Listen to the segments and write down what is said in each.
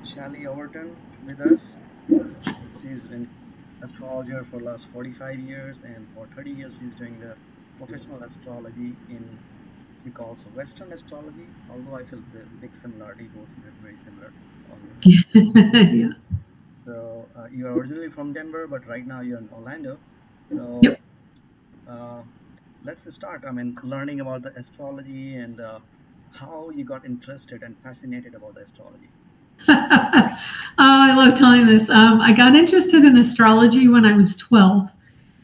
Shally Overton with us. She's been astrologer for last 45 years, and for 30 years she's doing the professional astrology in, she calls Western astrology, although I feel the big similarity, both are very similar almost. Yeah. So you are originally from Denver, but right now you're in Orlando. So Yep. uh, let's start. I mean, learning about the astrology and how you got interested and fascinated about the astrology. Oh, I love telling this. I got interested in astrology when I was 12,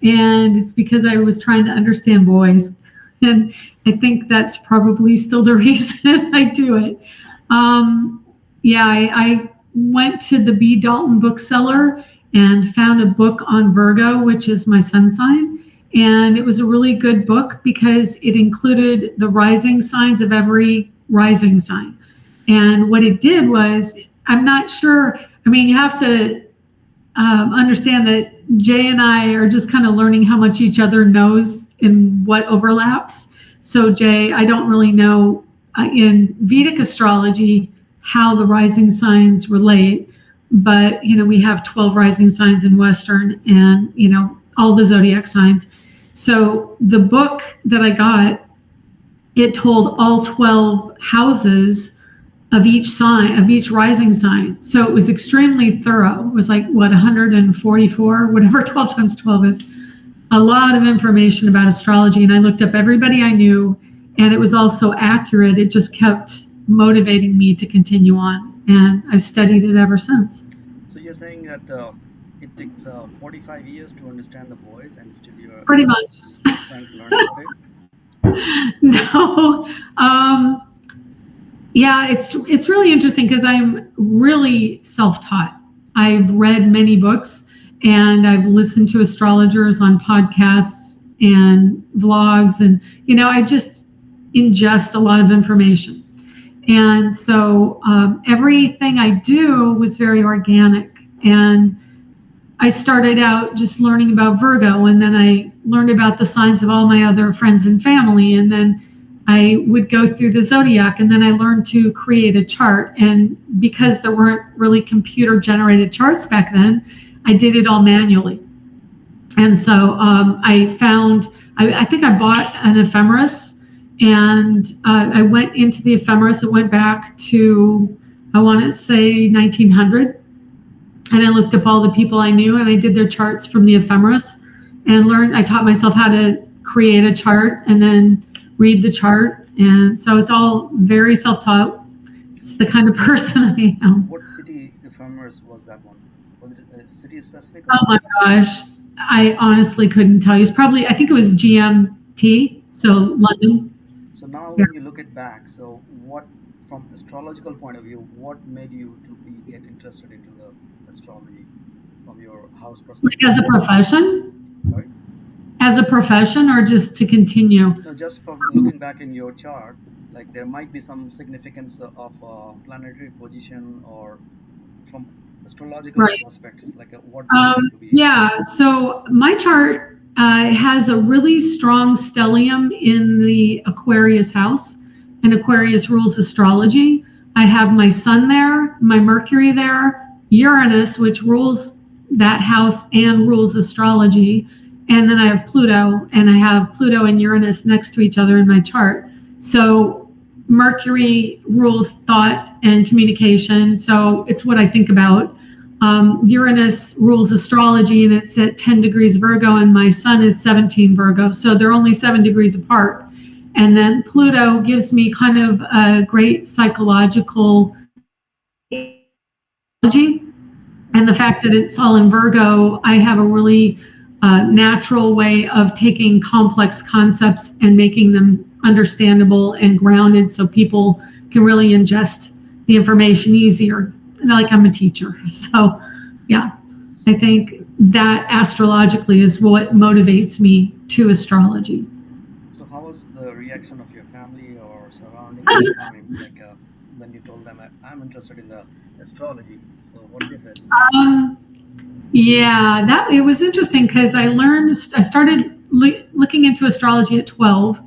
and it's because I was trying to understand boys. And I think that's probably still the reason I do it. Um, yeah, I went to the B. Dalton bookseller and found a book on Virgo, which is my sun sign. And it was a really good book because it included the rising signs of every rising sign. And what it did was, I'm not sure, I mean, you have to understand that Jay and I are just kind of learning how much each other knows and what overlaps. So, Jay, I don't really know in Vedic astrology how the rising signs relate, but, we have 12 rising signs in Western and, all the zodiac signs. So, the book that I got, it told all 12 houses of each sign, of each rising sign. So it was extremely thorough. It was like, 144, whatever 12 times 12 is. A lot of information about astrology. And I looked up everybody I knew, and it was also accurate. It just kept motivating me to continue on. And I've studied it ever since. So you're saying that it takes 45 years to understand the voice, and still you're Pretty much. trying to learn about it? No. Yeah, it's really interesting because I'm really self-taught. I've read many books and I've listened to astrologers on podcasts and vlogs, and I just ingest a lot of information. And so everything I do was very organic. And I started out just learning about Virgo, and then I learned about the signs of all my other friends and family, and then I would go through the zodiac, and then I learned to create a chart. And because there weren't really computer generated charts back then, I did it all manually. And so I think I bought an ephemeris, and I went into the ephemeris. It went back to, I want to say 1900. And I looked up all the people I knew, and I did their charts from the ephemeris and I taught myself how to create a chart and then read the chart. And so it's all very self-taught. It's the kind of person I am. What city ephemeris was that one? Was it a city specific? Oh my gosh. I honestly couldn't tell you. It's probably, I think it was GMT, so London. So now when you look it back, so what, from astrological point of view, what made you to get interested into the astrology from your house perspective? As a profession? Sorry? As a profession, or just to continue? No, just from looking back in your chart, like there might be some significance of planetary position or from astrological aspects, like what to be. Yeah, so my chart has a really strong stellium in the Aquarius house, and Aquarius rules astrology. I have my sun there, my Mercury there, Uranus, which rules that house and rules astrology. And then I have Pluto, and I have Pluto and Uranus next to each other in my chart. So Mercury rules thought and communication. So it's what I think about. Uranus rules astrology, and it's at 10 degrees Virgo, and my sun is 17 Virgo. So they're only 7 degrees apart. And then Pluto gives me kind of a great psychological energy. And the fact that it's all in Virgo, I have a really natural way of taking complex concepts and making them understandable and grounded so people can really ingest the information easier. Like I'm a teacher. So yeah, I think that astrologically is what motivates me to astrology. So how was the reaction of your family or surroundings at the time, like when you told them I'm interested in the astrology? So what they said? Yeah, it was interesting because I started looking into astrology at 12,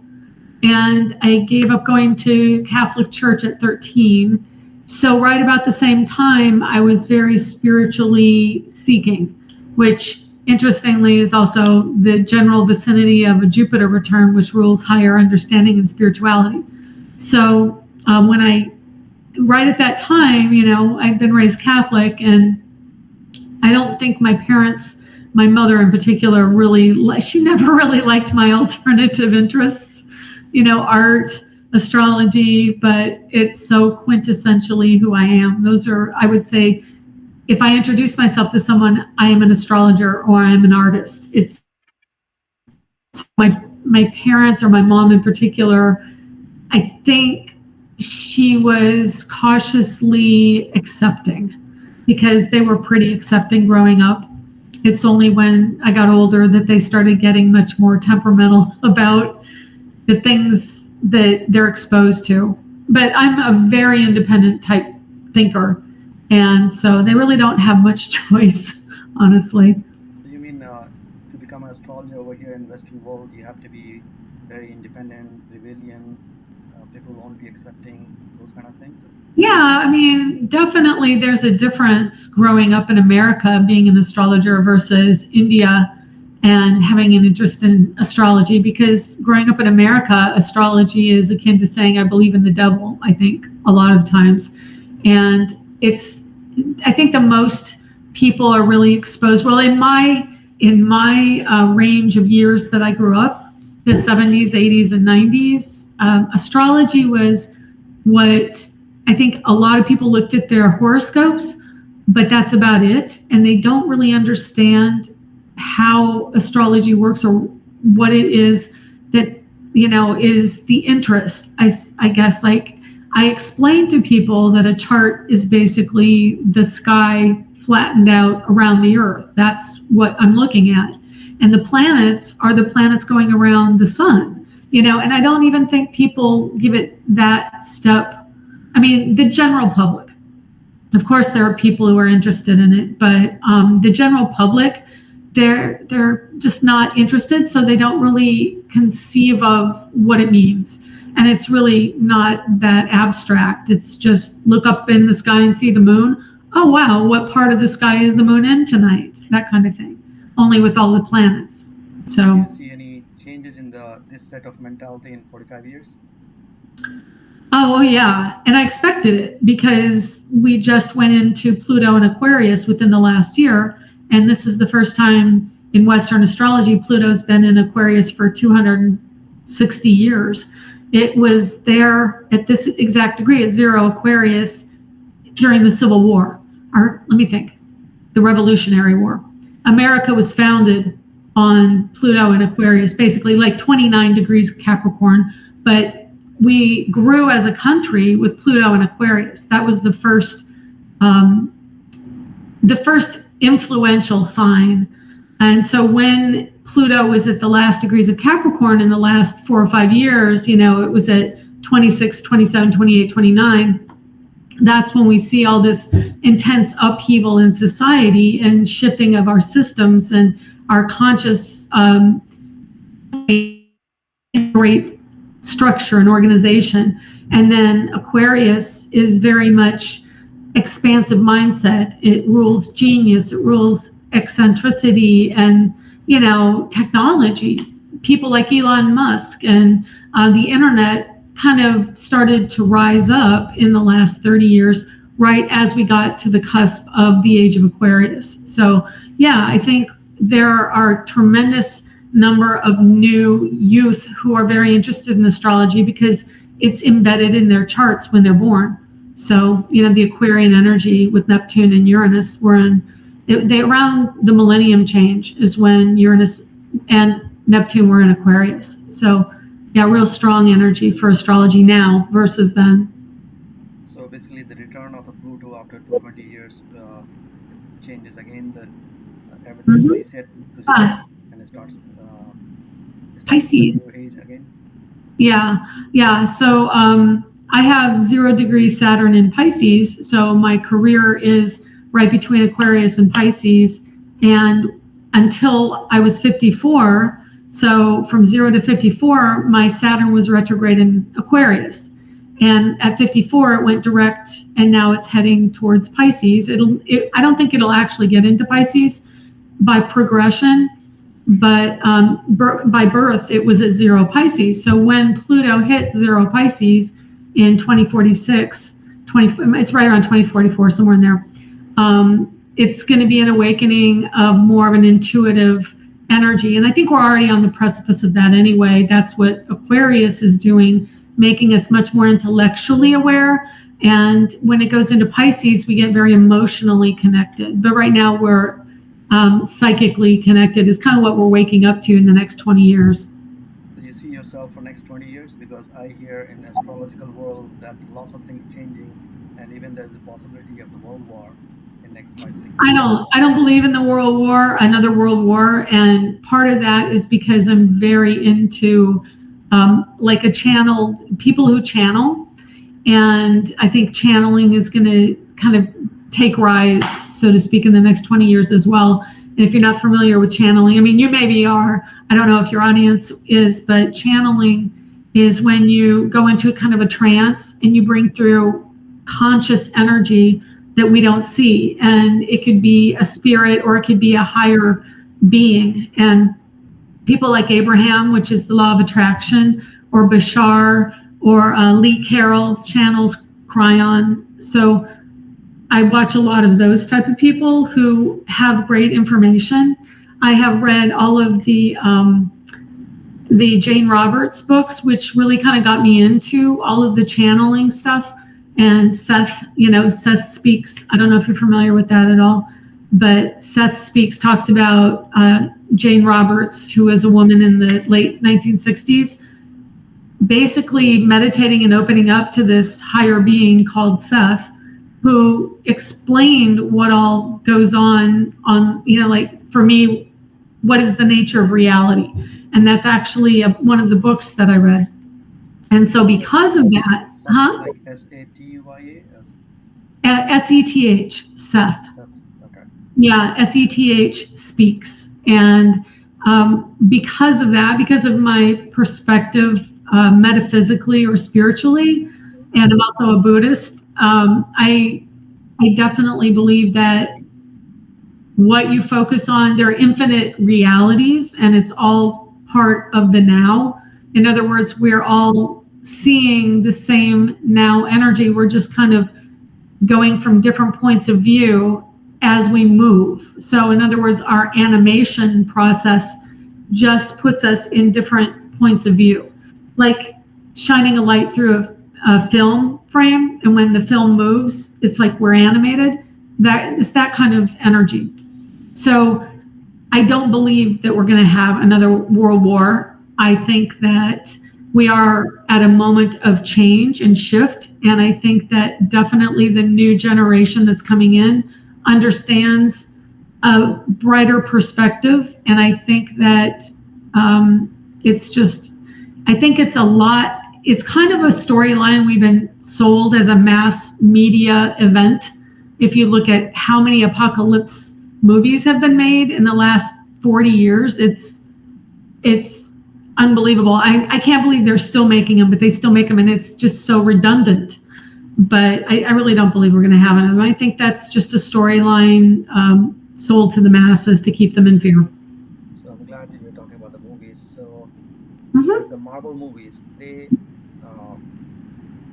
and I gave up going to Catholic church at 13. So right about the same time, I was very spiritually seeking, which interestingly is also the general vicinity of a Jupiter return, which rules higher understanding and spirituality. So right at that time, I'd been raised Catholic, and I don't think my parents, my mother in particular, she never really liked my alternative interests, art, astrology, but it's so quintessentially who I am. Those are, I would say, if I introduce myself to someone, I am an astrologer or I'm an artist. It's my parents, or my mom in particular, I think she was cautiously accepting, because they were pretty accepting growing up. It's only when I got older that they started getting much more temperamental about the things that they're exposed to. But I'm a very independent type thinker, and so they really don't have much choice, honestly. So you mean to become an astrologer over here in Western world, you have to be very independent, rebellion, people won't be accepting, those kind of things? Yeah, I mean, definitely there's a difference growing up in America being an astrologer versus India and having an interest in astrology, because growing up in America, astrology is akin to saying, I believe in the devil, I think, a lot of times. And I think the most people are really exposed. Well, in my range of years that I grew up, the 70s, 80s, and 90s, astrology was what I think a lot of people looked at their horoscopes, but that's about it. And they don't really understand how astrology works, or what it is that, is the interest. I guess, like, I explain to people that a chart is basically the sky flattened out around the earth. That's what I'm looking at. And the planets are the planets going around the sun, and I don't even think people give it that step. I mean, the general public, of course, there are people who are interested in it, but the general public, they're just not interested, so they don't really conceive of what it means. And it's really not that abstract. It's just look up in the sky and see the moon. Oh, wow, what part of the sky is the moon in tonight? That kind of thing, only with all the planets. So, do you see any changes in this set of mentality in 45 years? Oh, yeah. And I expected it, because we just went into Pluto and Aquarius within the last year. And this is the first time in Western astrology, Pluto's been in Aquarius for 260 years. It was there at this exact degree at 0 Aquarius during the Civil War, or let me think, the Revolutionary War. America was founded on Pluto and Aquarius, basically like 29 degrees Capricorn, but we grew as a country with Pluto and Aquarius. That was the first influential sign. And so when Pluto was at the last degrees of Capricorn in the last 4 or 5 years, it was at 26, 27, 28, 29. That's when we see all this intense upheaval in society and shifting of our systems and our conscious great structure and organization. And then Aquarius is very much expansive mindset. It rules genius, it rules eccentricity and, technology. People like Elon Musk and the internet kind of started to rise up in the last 30 years, right as we got to the cusp of the age of Aquarius. So yeah, I think there are a tremendous number of new youth who are very interested in astrology because it's embedded in their charts when they're born. So, the Aquarian energy with Neptune and Uranus were around the millennium change is when Uranus and Neptune were in Aquarius. So, yeah, real strong energy for astrology now versus then. So basically the return of the Pluto after 220 years changes again, everything's reset to zero, and it starts Pisces. New age again. Yeah. So I have 0 degree Saturn in Pisces, so my career is right between Aquarius and Pisces, and until I was 54, so from 0 to 54, my Saturn was retrograde in Aquarius. And at 54, it went direct, and now it's heading towards Pisces. I don't think it'll actually get into Pisces by progression, but by birth, it was at 0 Pisces. So when Pluto hits 0 Pisces in 2046, it's right around 2044, somewhere in there, it's going to be an awakening of more of an intuitive energy. And I think we're already on the precipice of that anyway. That's what Aquarius is doing, making us much more intellectually aware. And when it goes into Pisces, we get very emotionally connected. But right now we're psychically connected is kind of what we're waking up to in the next 20 years. So you see yourself for next 20 years? Because I hear in the astrological world that lots of things changing, and even there's a possibility of the world war in next 5-6 years. I don't believe in the world war, another world war. And part of that is because I'm very into like people who channel. And I think channeling is going to kind of take rise, so to speak, in the next 20 years as well. And if you're not familiar with channeling, I mean, you maybe are, I don't know if your audience is, but channeling is when you go into a kind of a trance and you bring through conscious energy that we don't see. And it could be a spirit or it could be a higher being. And people like Abraham, which is the law of attraction, or Bashar, or Lee Carroll channels Cryon. So I watch a lot of those type of people who have great information. I have read all of the Jane Roberts books, which really kind of got me into all of the channeling stuff. And Seth Speaks. I don't know if you're familiar with that at all, but Seth Speaks talks about Jane Roberts, who was a woman in the late 1960s, basically meditating and opening up to this higher being called Seth, who explained what all goes on, like for me, what is the nature of reality. And that's actually one of the books that I read. And so because of that, Like S-A-T-Y-A? S-E-T-H, Seth. Okay. Yeah, S-E-T-H Speaks. And because of that, because of my perspective metaphysically or spiritually, and I'm also a Buddhist, I definitely believe that what you focus on, there are infinite realities, and it's all part of the now. In other words, we're all seeing the same now energy. We're just kind of going from different points of view as we move. So in other words, our animation process just puts us in different points of view, like shining a light through a film frame, and when the film moves, it's like we're animated. That is that kind of energy. So I don't believe that we're going to have another world war. I think that we are at a moment of change and shift, and I think that definitely the new generation that's coming in understands a brighter perspective, and I think that it's kind of a storyline we've been sold as a mass media event. If you look at how many apocalypse movies have been made in the last 40 years, it's unbelievable. I can't believe they're still making them, but they still make them, and it's just so redundant. But I really don't believe we're going to have it. I think that's just a storyline sold to the masses to keep them in fear. So I'm glad you were talking about the movies. So Mm-hmm. the Marvel movies, they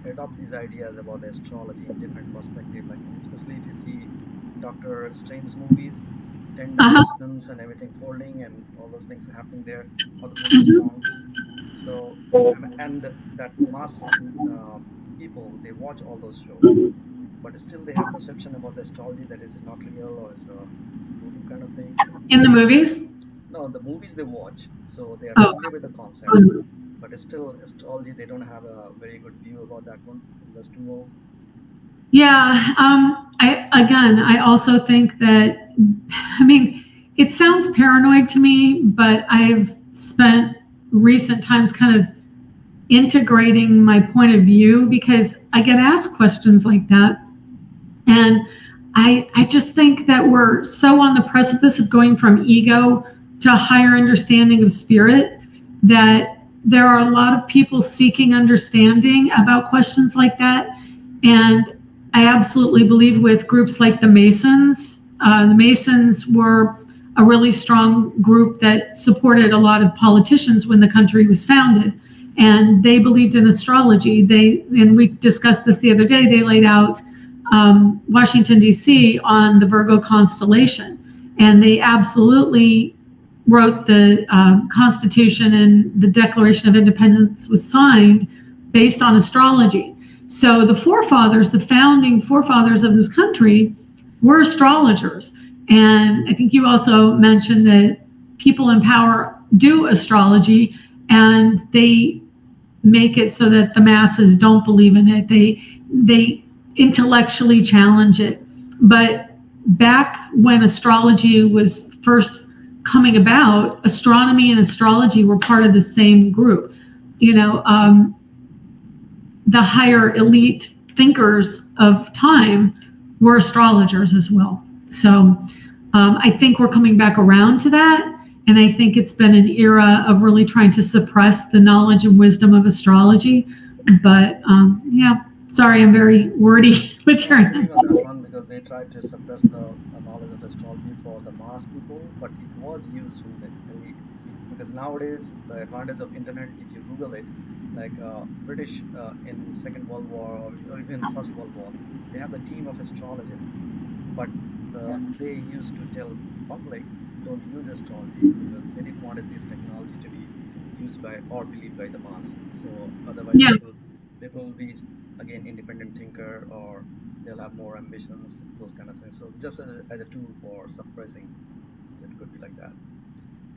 adopt these ideas about the astrology in different perspective. Like especially if you see Doctor Strange movies, 10 dimensions and everything folding and all those things happening there, how the movie is wrong. So and that mass people, they watch all those shows, but still they have perception about the astrology that is not real or it's a voodoo kind of thing. In the movies? No, the movies they watch, so they are Oh. familiar with the concepts, but still astrology they don't have a very good view about that one in Western world. Yeah. I also think that, it sounds paranoid to me, but I've spent recent times kind of integrating my point of view because I get asked questions like that. And I just think that we're so on the precipice of going from ego to a higher understanding of spirit that there are a lot of people seeking understanding about questions like that. And I absolutely believe with groups like the Masons were a really strong group that supported a lot of politicians when the country was founded. And they believed in astrology. And we discussed this the other day, they laid out Washington, D.C. on the Virgo constellation. And they absolutely wrote the Constitution, and the Declaration of Independence was signed based on astrology. So the forefathers, the founding forefathers of this country, were astrologers. And I think you also mentioned that people in power do astrology, and they make it so that the masses don't believe in it. They intellectually challenge it. But back when astrology was first coming about, astronomy and astrology were part of the same group. The higher elite thinkers of time were astrologers as well. So I think we're coming back around to that. And I think it's been an era of really trying to suppress the knowledge and wisdom of astrology. But yeah, sorry, I'm very wordy with your answer. That one, because they tried to suppress the knowledge of astrology for the mass people, but it was used in the elite. Because nowadays, the advantage of internet, if you Google it, like British in Second World War or even First World War, they have a team of astrologers, but they used to tell public, don't use astrology, because they didn't want this technology to be used by or believed by the mass. So otherwise, people will be again independent thinker, or they'll have more ambitions, those kind of things. So just as a tool for suppressing, it could be like that.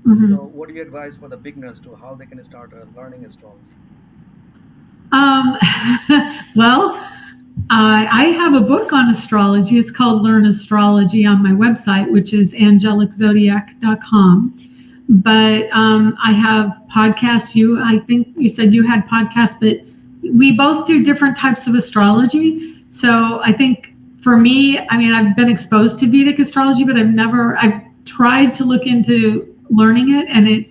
Mm-hmm. So what do you advise for the beginners to how they can start learning astrology? Well, I have a book on astrology. It's called Learn Astrology on my website, which is angeliczodiac.com. But I have podcasts. I think you said you had podcasts, but we both do different types of astrology. So I think for me, I've been exposed to Vedic astrology, but I've tried to look into learning it, and it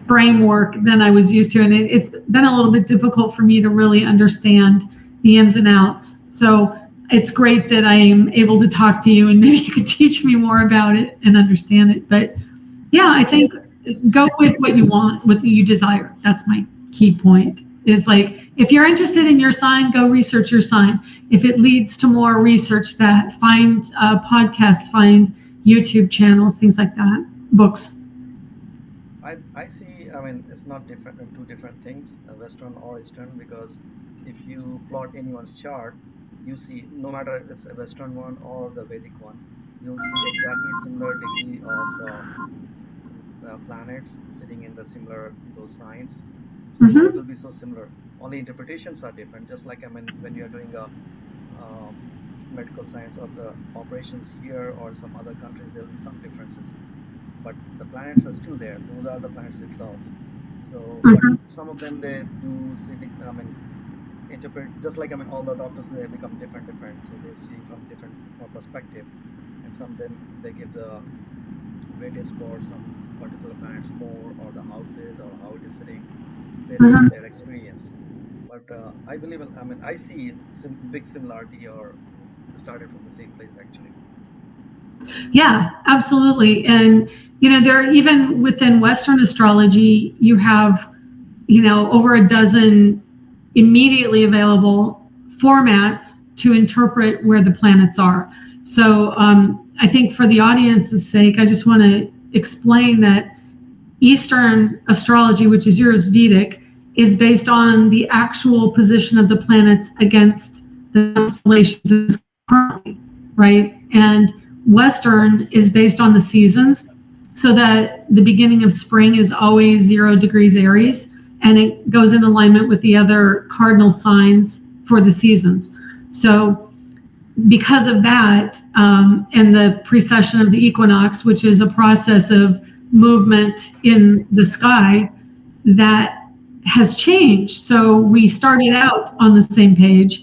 framework than I was used to, and it's been a little bit difficult for me to really understand the ins and outs. So it's great that I am able to talk to you, and maybe you could teach me more about it and understand it. But yeah, I think go with what you want, what you desire. That's my key point, is like, if you're interested in your sign, go research your sign. If it leads to more research, that find podcasts, find YouTube channels, things like that, books. I see, it's not different, two different things, Western or Eastern, because if you plot anyone's chart, you see, no matter if it's a Western one or the Vedic one, you'll see exactly similar degree of planets sitting in the similar, those signs. So it will be so similar. Only interpretations are different, just like when you're doing a medical science or the operations here or some other countries, there will be some differences. But the planets are still there. Those are the planets itself. So but some of them, they do see, interpret, just like all the doctors, they become different. So they see from different perspective, and some of them they give the weightage for some particular planets more, or the houses, or how it is sitting based on their experience. But I believe, I see some big similarity, or started from the same place actually. Yeah, absolutely. And there, even within Western astrology, you have over a dozen immediately available formats to interpret where the planets are. So I think for the audience's sake, I just want to explain that Eastern astrology, which is yours, Vedic, is based on the actual position of the planets against the constellations currently, right? And Western is based on the seasons, so that the beginning of spring is always 0 degrees Aries, and it goes in alignment with the other cardinal signs for the seasons. So because of that, and the precession of the equinox, which is a process of movement in the sky, that has changed. So we started out on the same page,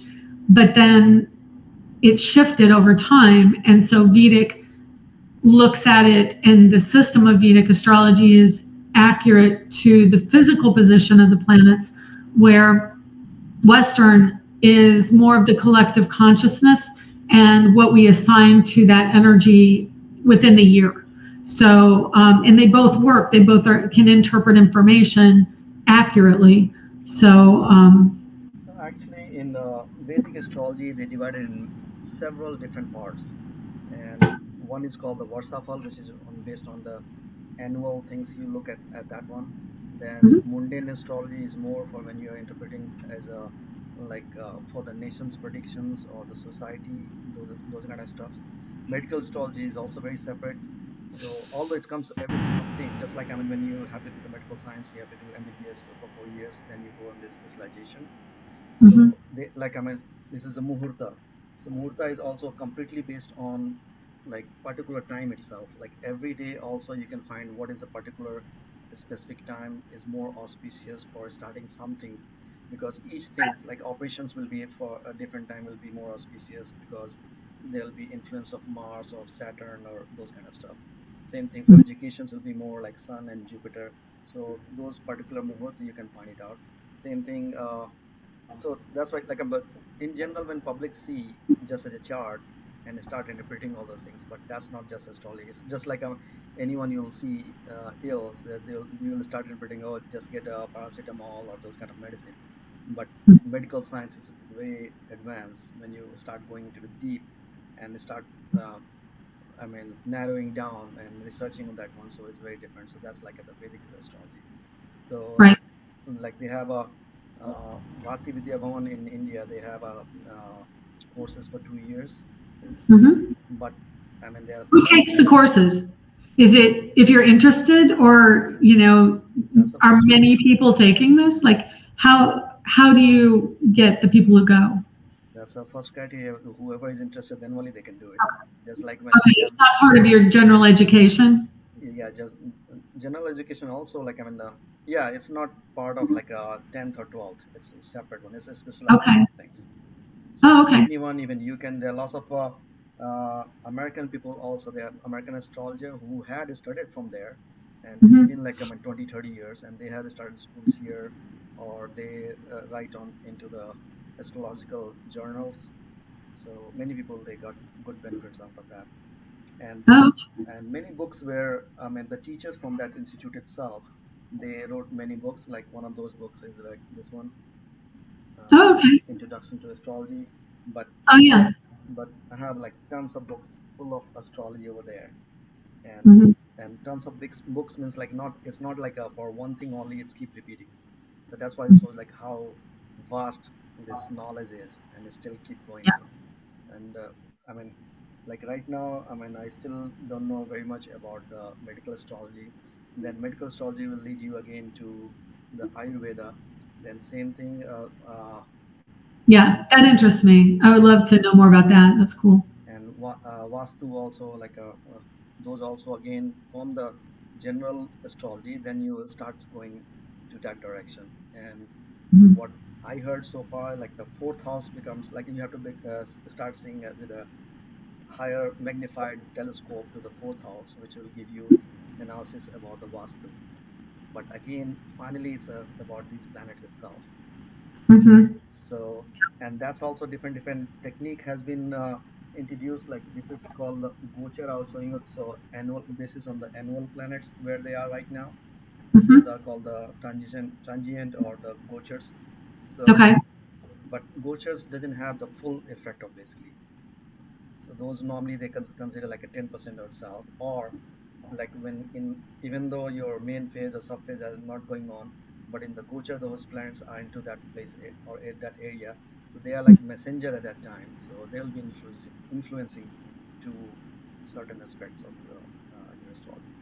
but then it shifted over time. And so Vedic looks at it, and the system of Vedic astrology is accurate to the physical position of the planets, where Western is more of the collective consciousness and what we assign to that energy within the year. So, and they both work. They both can interpret information accurately. So, Actually, in Vedic astrology, they divided in several different parts, and one is called the Varsafal, which is based on the annual things you look at that one. Then mhm, mundane astrology is more for when you are interpreting as a for the nation's predictions or the society, those kind of stuff. Medical astrology is also very separate. So although it comes everything comes same, just like I mean when you have to do the medical science, you have to do MBBS for 4 years, then you go on this specialization. mhm, So they like I mean this is a muhurta. So muhurta is also completely based on like particular time itself. Like every day also you can find what is a particular specific time is more auspicious for starting something, because each things like operations will be for a different time will be more auspicious because there'll be influence of Mars or Saturn or those kind of stuff. Same thing for mhm. educations will be more like Sun and Jupiter. So those particular muhurta you can find it out. Same thing. So that's why, like, but in general, when public see just as a chart and start interpreting all those things, but that's not just astrology. It's just like anyone you'll see ill, so that you will start interpreting, oh, just get a paracetamol or those kind of medicine. But medical science is way advanced when you start going into the deep and start, uh, I mean, narrowing down and researching on that one. So it's very different. So that's like the Vedic astrology. So Right. like they have a Bharati Vidya Bhavan in India. They have a courses for 2 years, Mhm. but I mean there are Who lots. takes the courses? Is it if you're interested, or That's the are first. many people taking this? Like, how do you get the people to go? That's the first criteria. Whoever is interested, then only they can do it. Just like when Okay, we it's have, not part of your general education. yeah, just general education also. Like I mean, yeah, it's not part of like a 10th or 12th. It's a separate one. It's a Okay. specializations things. So Oh, okay. anyone, even you can. There are lots of American people also. They are American astrologer who had studied from there, and it's Mhm. been like I mean 20, 30 years, and they have started schools here, or they write on into the astrological journals. So many people they got good benefits out of that, and Oh, many books were I mean the teachers from that institute itself. They wrote many books. Like one of those books is like this one, oh, okay. Introduction to Astrology, but Oh, yeah. but I have like tons of books full of astrology over there, and Mhm. tons of books means like not it's not like a, for one thing only. It's keep repeating. So that's why it shows like how vast this knowledge is, and it still keep going Yeah. on. And I mean, like right now, I mean, I still don't know very much about the medical astrology. Then medical astrology will lead you again to the Ayurveda. Then same thing. Yeah, that interests me. I would love to know more about that. That's cool. And Vastu also like those also again from the general astrology, then you will start going to that direction. And Mhm. what I heard so far, like the fourth house becomes like you have to start seeing it with a higher magnified telescope to the fourth house, which will give you analysis about the Vastu. But again, finally it's about these planets itself. Mhm. So, and that's also different technique has been introduced. Like this is called the gochar. I was showing you. So annual basis on the annual planets where they are right now. So those Mhm. are called the transient or the gochars. Okay. So, but gochars doesn't have the full effect of basically. So those normally they consider like a 10% itself, or like when in even though your main phase or subphase are not going on, but in the gochar those planets are into that place or at that area, so they are like messenger at that time, so they'll be influencing to certain aspects of your astrology.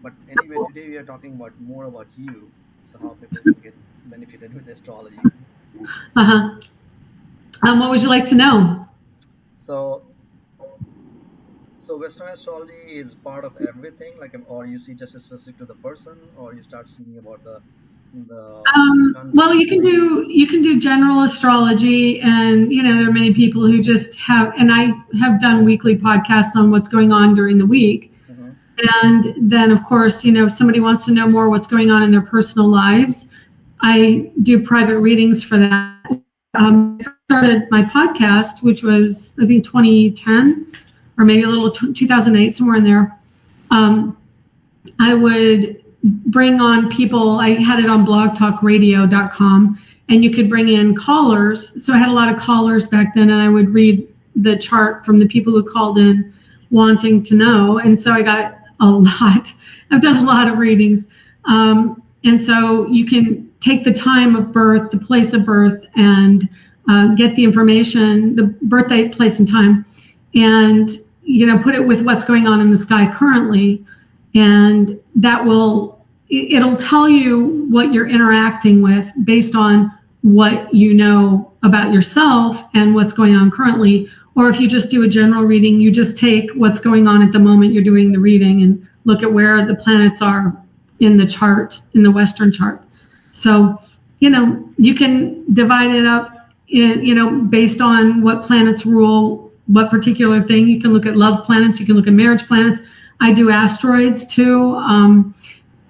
But anyway, today we are talking about more about you, so how people can get benefited with astrology. Uh-huh. What would you like to know? So Western astrology is part of everything, like, or you see just specific to the person, or you start seeing about the Well, country. you can do general astrology, and there are many people who just have, and I have done weekly podcasts on what's going on during the week, Hmm. And then, of course, if somebody wants to know more what's going on in their personal lives, I do private readings for that. I started my podcast, which was, I think, 2010 or maybe a little 2008, somewhere in there. I would bring on people. I had it on blogtalkradio.com, and you could bring in callers. So I had a lot of callers back then, and I would read the chart from the people who called in wanting to know. And so I got a lot. I've done a lot of readings. And so you can take the time of birth, the place of birth, and get the information, the birth date, place, and time, and put it with what's going on in the sky currently, and it'll tell you what you're interacting with based on what you know about yourself and what's going on currently. Or if you just do a general reading, you just take what's going on at the moment you're doing the reading and look at where the planets are in the chart, in the Western chart. So, you can divide it up based on what planets rule what particular thing. You can look at love planets, you can look at marriage planets. I do asteroids too.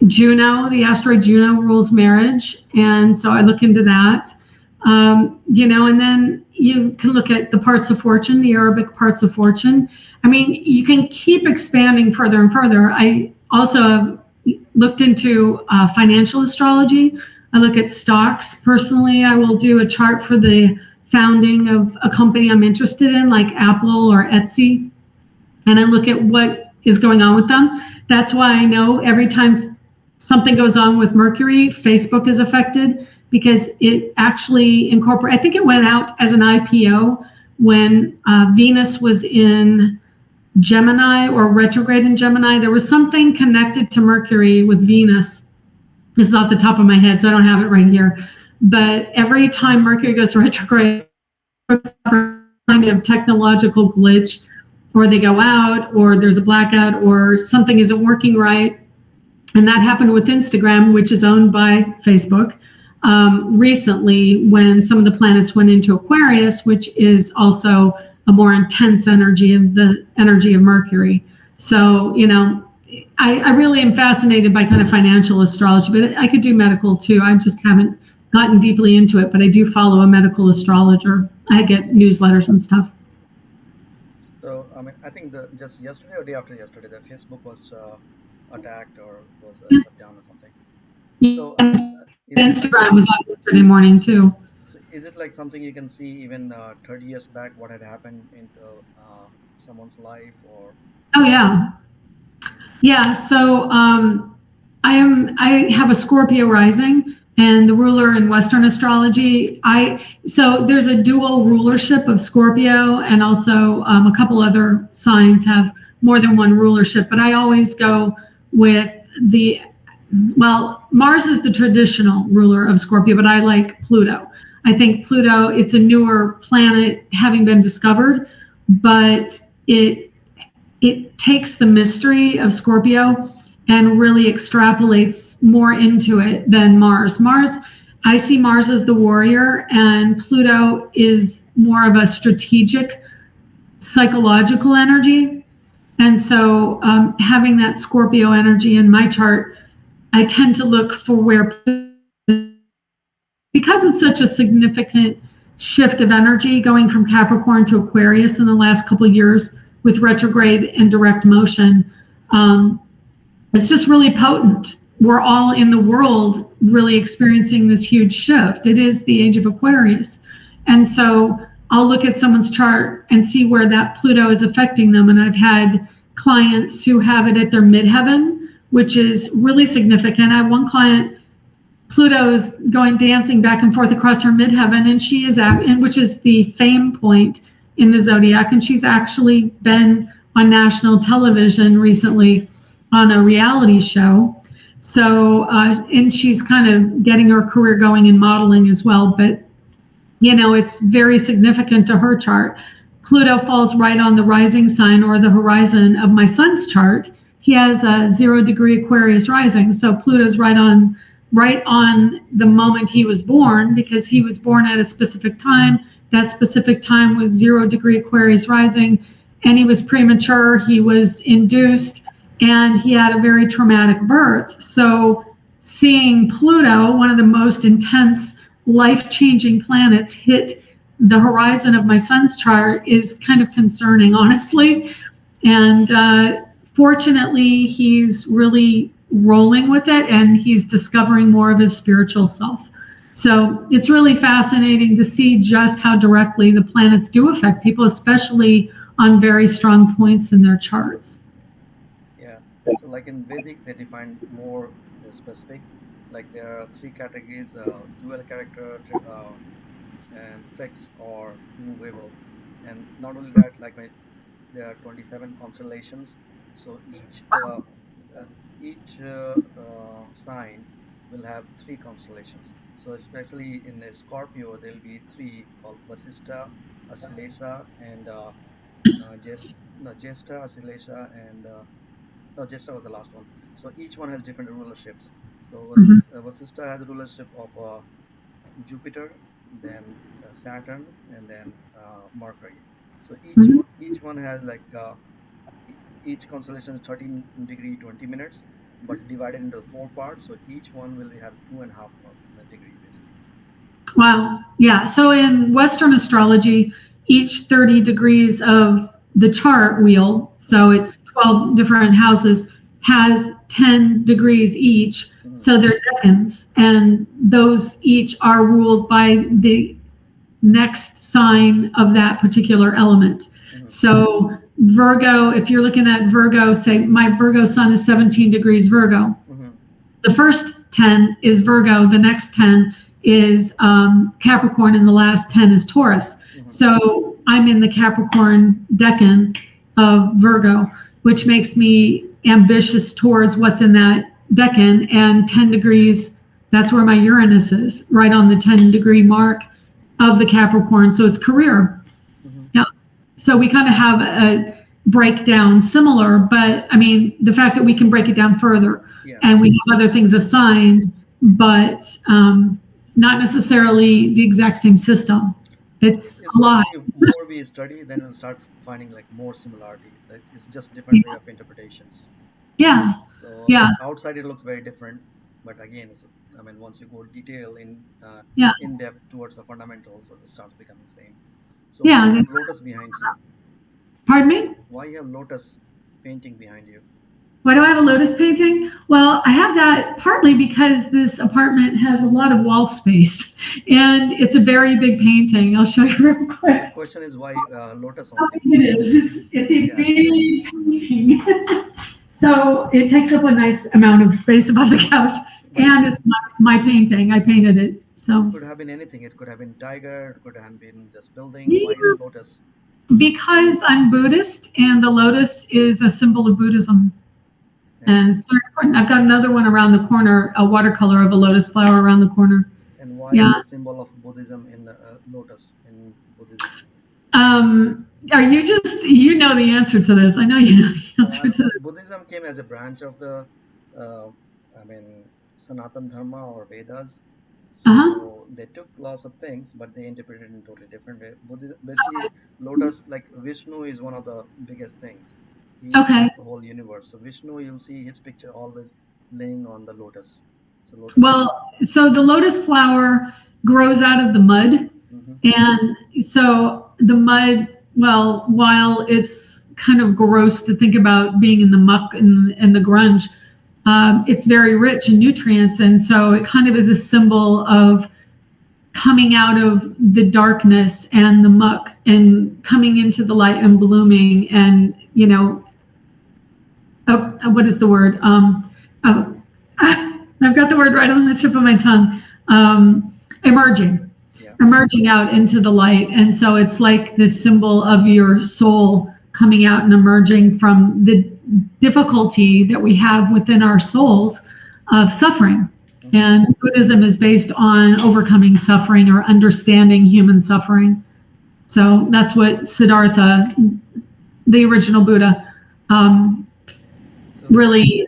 Juno, the asteroid Juno rules marriage. And so I look into that. And then you can look at the parts of fortune, the Arabic parts of fortune. I mean, you can keep expanding further and further. I also have looked into financial astrology. I look at stocks. Personally, I will do a chart for the founding of a company I'm interested in, like Apple or Etsy. And I look at what is going on with them. That's why I know every time something goes on with Mercury, Facebook is affected, because it actually incorporates, I think it went out as an IPO when Venus was in Gemini or retrograde in Gemini. There was something connected to Mercury with Venus. This is off the top of my head, so I don't have it right here. But every time Mercury goes retrograde, it's a kind of technological glitch, or they go out, or there's a blackout, or something isn't working right. And that happened with Instagram, which is owned by Facebook, recently, when some of the planets went into Aquarius, which is also a more intense energy of the energy of Mercury. So, I really am fascinated by kind of financial astrology, but I could do medical too. I just haven't gotten deeply into it, but I do follow a medical astrologer. I get newsletters and stuff. So, I think just yesterday or day after yesterday, the Facebook was attacked or was shut down or something. So, Instagram was on yesterday morning too. So is it like something you can see even 30 years back, what had happened into someone's life, or? Oh yeah. Yeah, so I have a Scorpio rising, and the ruler in Western astrology. So there's a dual rulership of Scorpio, and also a couple other signs have more than one rulership. But I always go with Mars is the traditional ruler of Scorpio, but I like Pluto. I think Pluto, it's a newer planet having been discovered, but it takes the mystery of Scorpio and really extrapolates more into it than Mars. I see Mars as the warrior, and Pluto is more of a strategic, psychological energy. And so having that Scorpio energy in my chart, I tend to look for where, because it's such a significant shift of energy going from Capricorn to Aquarius in the last couple of years, with retrograde and direct motion, it's just really potent. We're all in the world really experiencing this huge shift. It is the age of Aquarius. And so I'll look at someone's chart and see where that Pluto is affecting them. And I've had clients who have it at their midheaven, which is really significant. I have one client, Pluto is going dancing back and forth across her midheaven, and she is which is the fame point in the zodiac, and she's actually been on national television recently on a reality show. So, and she's kind of getting her career going in modeling as well. But, it's very significant to her chart. Pluto falls right on the rising sign or the horizon of my son's chart. He has a 0-degree Aquarius rising. So Pluto's right on the moment he was born, because he was born at a specific time. That specific time was 0-degree Aquarius rising, and he was premature. He was induced, and he had a very traumatic birth. So seeing Pluto, one of the most intense, life-changing planets, hit the horizon of my son's chart is kind of concerning, honestly. And fortunately, he's really rolling with it, and he's discovering more of his spiritual self. So it's really fascinating to see just how directly the planets do affect people, especially on very strong points in their charts. Yeah. So like in Vedic, they define more specific. Like there are three categories: dual character, and fixed or movable. And not only that, like there are 27 constellations. So uh, each sign will have three constellations. So especially in a Scorpio, there'll be three called Vasista, Asilesa, and Jesta, Asilesa, and no, Jesta was the last one. So each one has different rulerships. So Vasista has a rulership of Jupiter, then Saturn, and then Mercury. So each one has like each constellation is 13 degree 20 minutes, but divided into four parts. So each one will have 2.5 degree basically. Wow. Yeah. So in Western astrology, each 30 degrees of the chart wheel, so it's 12 different houses, has 10 degrees each. So they're decans, and those each are ruled by the next sign of that particular element. So Virgo, if you're looking at Virgo, say my Virgo sun is 17 degrees Virgo. The first 10 is Virgo, the next 10 is Capricorn, and the last 10 is Taurus. So I'm in the Capricorn decan of Virgo, which makes me ambitious towards what's in that decan. And 10 degrees, that's where my Uranus is, right on the 10 degree mark of the Capricorn. So it's career. Yeah. So we kind of have a breakdown similar, but I mean, the fact that we can break it down further, and we have other things assigned, but not necessarily the exact same system. It's a lot. If more we study, then we'll start finding like more similarity. Like it's just different way of interpretations. Yeah. So yeah. Outside it looks very different, but again, I mean, once you go detail in depth towards the fundamentals, it starts becoming the same. So why you have lotus behind you? Pardon me? Why you have lotus painting behind you? Why do I have a lotus painting? Well, I have that partly because this apartment has a lot of wall space, and it's a very big painting. I'll show you real quick. The question is why lotus only? It is. It's a big painting. So it takes up a nice amount of space above the couch, and it's my painting. I painted it. So it could have been anything. It could have been tiger. It could have been just building. Why is lotus? Because I'm Buddhist, and the lotus is a symbol of Buddhism. And it's very important. I've got another one around the corner, a watercolor of a lotus flower around the corner. And why is a symbol of Buddhism in the lotus in Buddhism? Are you just, you know the answer to this. I know you know the answer to this. Buddhism came as a branch of the, Sanatan Dharma or Vedas. So they took lots of things, but they interpreted it in a totally different way. Buddhism, basically, lotus, like Vishnu is one of the biggest things. He the whole universe. So Vishnu, you'll see his picture always laying on the lotus. So the lotus flower grows out of the mud. And so the mud, well, while it's kind of gross to think about being in the muck and the grunge, it's very rich in nutrients. And so it kind of is a symbol of coming out of the darkness and the muck and coming into the light and blooming and, you know, what is the word? I've got the word right on the tip of my tongue. Emerging out into the light. And so it's like this symbol of your soul coming out and emerging from the difficulty that we have within our souls of suffering. And Buddhism is based on overcoming suffering or understanding human suffering. So that's what Siddhartha, the original Buddha, really,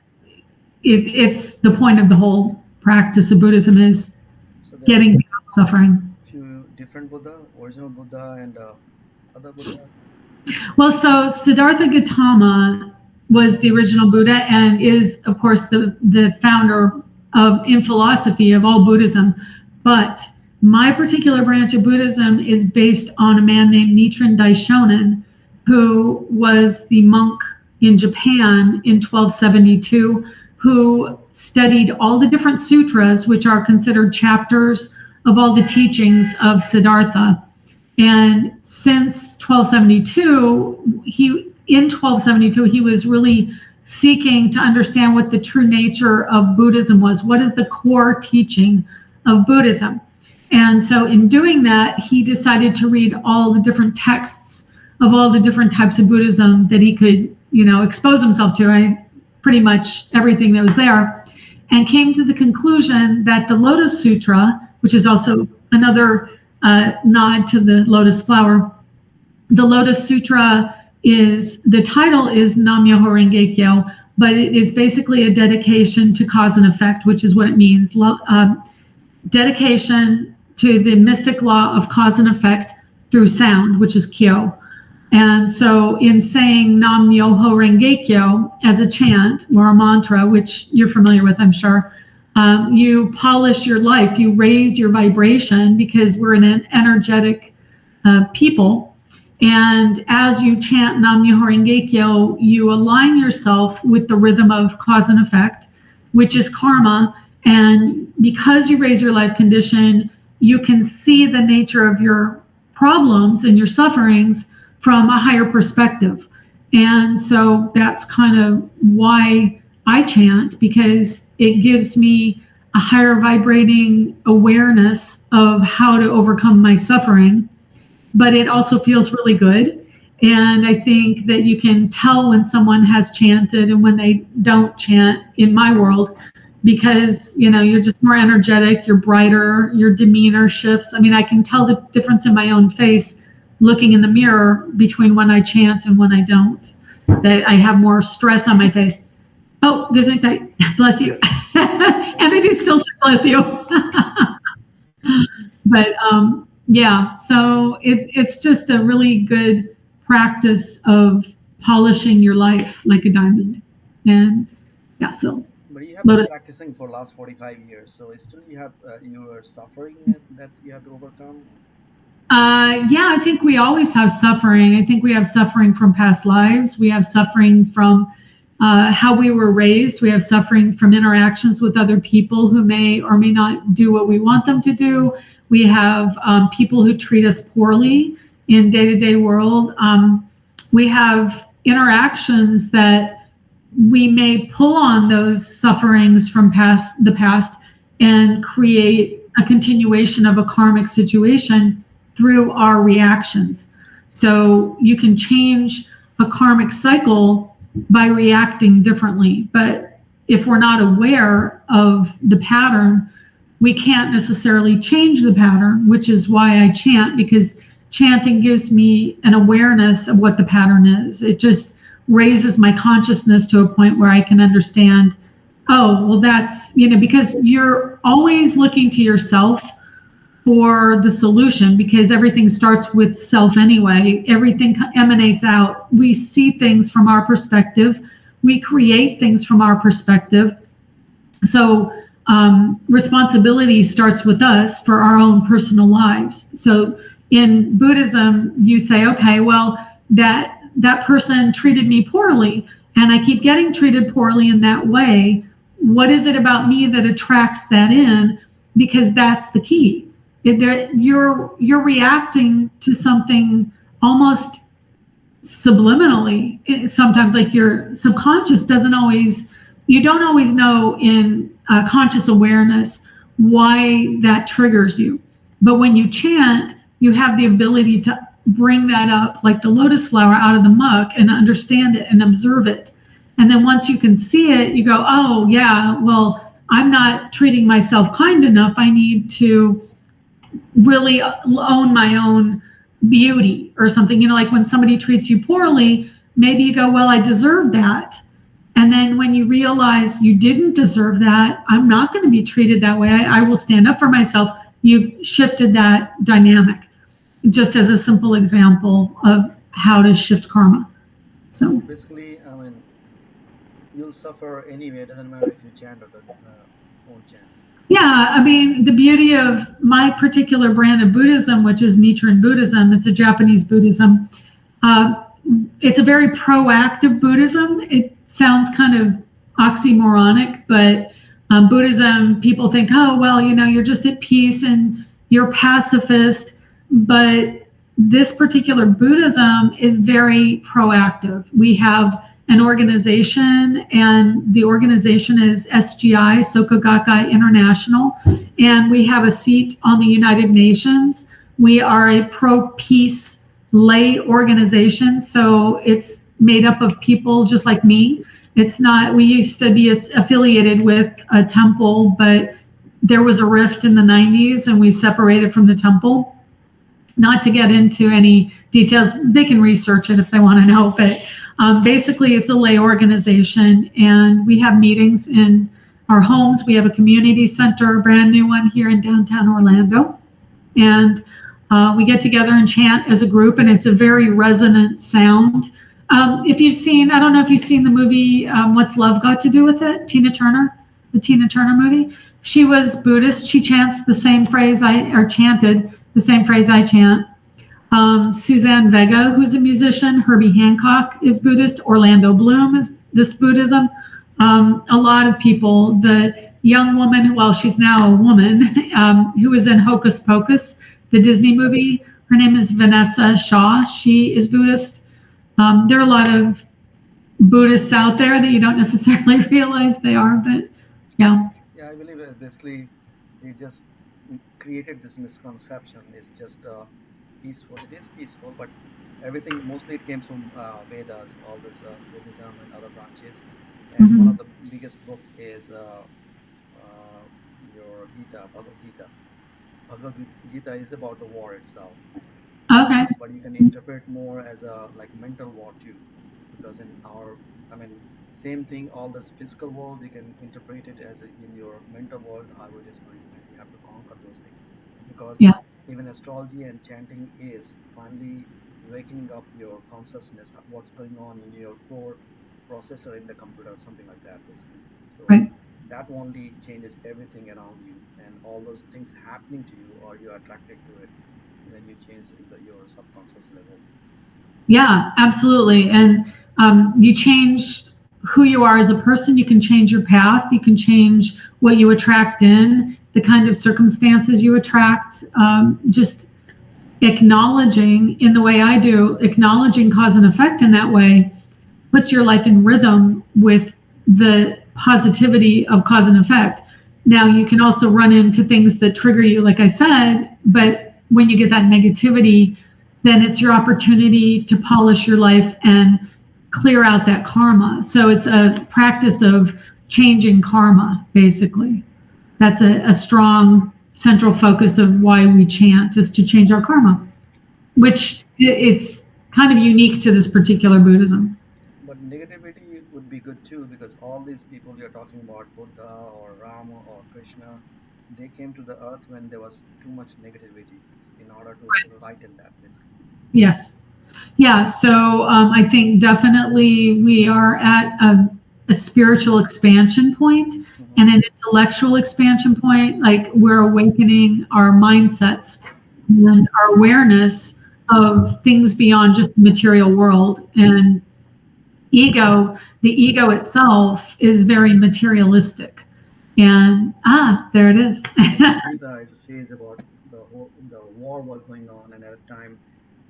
it's the point of the whole practice of Buddhism is getting beyond suffering. Few different Buddha, original Buddha and other Buddha. Well, so Siddhartha Gautama was the original Buddha and is, of course, the founder of, in philosophy, of all Buddhism. But my particular branch of Buddhism is based on a man named Nichiren Daishonin, who was the monk in Japan in 1272, who studied all the different sutras, which are considered chapters of all the teachings of Siddhartha. And since 1272, he was really seeking to understand what the true nature of Buddhism was. What is the core teaching of Buddhism? And so in doing that, he decided to read all the different texts of all the different types of Buddhism that he could, expose himself to, pretty much everything that was there, and came to the conclusion that the Lotus Sutra, which is also another nod to the lotus flower, the Lotus Sutra the title is Nam-myoho Renge-kyo, but it is basically a dedication to cause and effect, which is what it means. Dedication to the mystic law of cause and effect through sound, which is kyo. And so in saying Nam-myoho Renge-kyo as a chant or a mantra, which you're familiar with, I'm sure, you polish your life, you raise your vibration, because we're an energetic people. And as you chant Nam-myoho Renge-kyo, you align yourself with the rhythm of cause and effect, which is karma. And because you raise your life condition, you can see the nature of your problems and your sufferings from a higher perspective. And so that's kind of why I chant, because it gives me a higher vibrating awareness of how to overcome my suffering. But it also feels really good. And I think that you can tell when someone has chanted and when they don't chant in my world, because, you're just more energetic, you're brighter, your demeanor shifts. I mean, I can tell the difference in my own face looking in the mirror between when I chant and when I don't, that I have more stress on my face. Oh, Gesundheit, bless you. And I do still say bless you. But, yeah, so it's just a really good practice of polishing your life like a diamond. And yeah, so. But you have been practicing for the last 45 years, so still you are suffering that you have to overcome? Yeah, I think we always have suffering. I think we have suffering from past lives. We have suffering from how we were raised. We have suffering from interactions with other people who may or may not do what we want them to do. We have people who treat us poorly in day-to-day world. We have interactions that we may pull on those sufferings from the past and create a continuation of a karmic situation through our reactions. So you can change a karmic cycle by reacting differently. But if we're not aware of the pattern, we can't necessarily change the pattern, which is why I chant, because chanting gives me an awareness of what the pattern is. It just raises my consciousness to a point where I can understand, oh, well, that's, because you're always looking to yourself for the solution, because everything starts with self anyway. Everything emanates out. We see things from our perspective. We create things from our perspective. So responsibility starts with us for our own personal lives. So in Buddhism, you say, okay, well, that person treated me poorly, and I keep getting treated poorly in that way. What is it about me that attracts that in? Because that's the key. You're reacting to something almost subliminally. Sometimes, like, your subconscious you don't always know in conscious awareness why that triggers you. But when you chant, you have the ability to bring that up like the lotus flower out of the muck and understand it and observe it. And then once you can see it, you go, oh yeah, well, I'm not treating myself kind enough. I need to really own my own beauty or something. Like when somebody treats you poorly, maybe you go, well, I deserve that. And then when you realize you didn't deserve that, I'm not going to be treated that way. I will stand up for myself. You've shifted that dynamic, just as a simple example of how to shift karma. So basically, you'll suffer anyway. It doesn't matter if you chant or doesn't won't chant. Yeah, I mean, the beauty of my particular brand of Buddhism, which is Nichiren Buddhism, it's a Japanese Buddhism. Uh, it's a very proactive Buddhism. It sounds kind of oxymoronic, but Buddhism, people think, oh, well, you're just at peace and you're pacifist. But this particular Buddhism is very proactive. We have an organization, and the organization is SGI, Soka Gakkai International, and we have a seat on the United Nations. We are a pro-peace lay organization, so it's made up of people just like me. It's not, we used to be affiliated with a temple, but there was a rift in the 90s and we separated from the temple. Not to get into any details, they can research it if they want to know, but basically it's a lay organization, and we have meetings in our homes. We have a community center, a brand new one here in downtown Orlando, and we get together and chant as a group, and it's a very resonant sound. If you've seen, I don't know if you've seen the movie What's Love Got to Do with It, Tina Turner, the Tina Turner movie. She was Buddhist. She chants the same phrase chanted the same phrase I chant. Suzanne Vega, who's a musician, Herbie Hancock is Buddhist, Orlando Bloom is this Buddhism. A lot of people, the young woman, well, she's now a woman, who was in Hocus Pocus, the Disney movie, her name is Vanessa Shaw. She is Buddhist. There are a lot of Buddhists out there that you don't necessarily realize they are, but yeah. Yeah, I believe basically they just created this misconception. It's just peaceful. It is peaceful, but everything mostly it came from Vedas, all this Buddhism and other branches. And one of the biggest book is your Gita, Bhagavad Gita. Bhagavad Gita is about the war itself. Okay. But you can interpret more as a like mental war too, because in our, I mean, same thing. All this physical world, you can interpret it as in your mental world how it is going, and you have to conquer those things. Because even astrology and chanting is finally waking up your consciousness, what's going on in your core processor in the computer, something like that, basically. So that only changes everything around you, and all those things happening to you, or you are attracted to it, then you change your subconscious level. Yeah, absolutely. And you change who you are as a person. You can change your path. You can change what you attract in, the kind of circumstances you attract. Just acknowledging, in the way I do, acknowledging cause and effect in that way puts your life in rhythm with the positivity of cause and effect. Now, you can also run into things that trigger you, like I said, but when you get that negativity, then it's your opportunity to polish your life and clear out that karma. So it's a practice of changing karma, basically. That's a strong central focus of why we chant, is to change our karma, which it's kind of unique to this particular Buddhism. But negativity would be good too, because all these people you're talking about, Buddha or Rama or Krishna, they came to the earth when there was too much negativity in order to lighten that, basically. Yes. Yeah. So I think definitely we are at a spiritual expansion point and an intellectual expansion point. Like, we're awakening our mindsets and our awareness of things beyond just the material world. And the ego itself is very materialistic. And there it is. It says about the war was going on, and at the time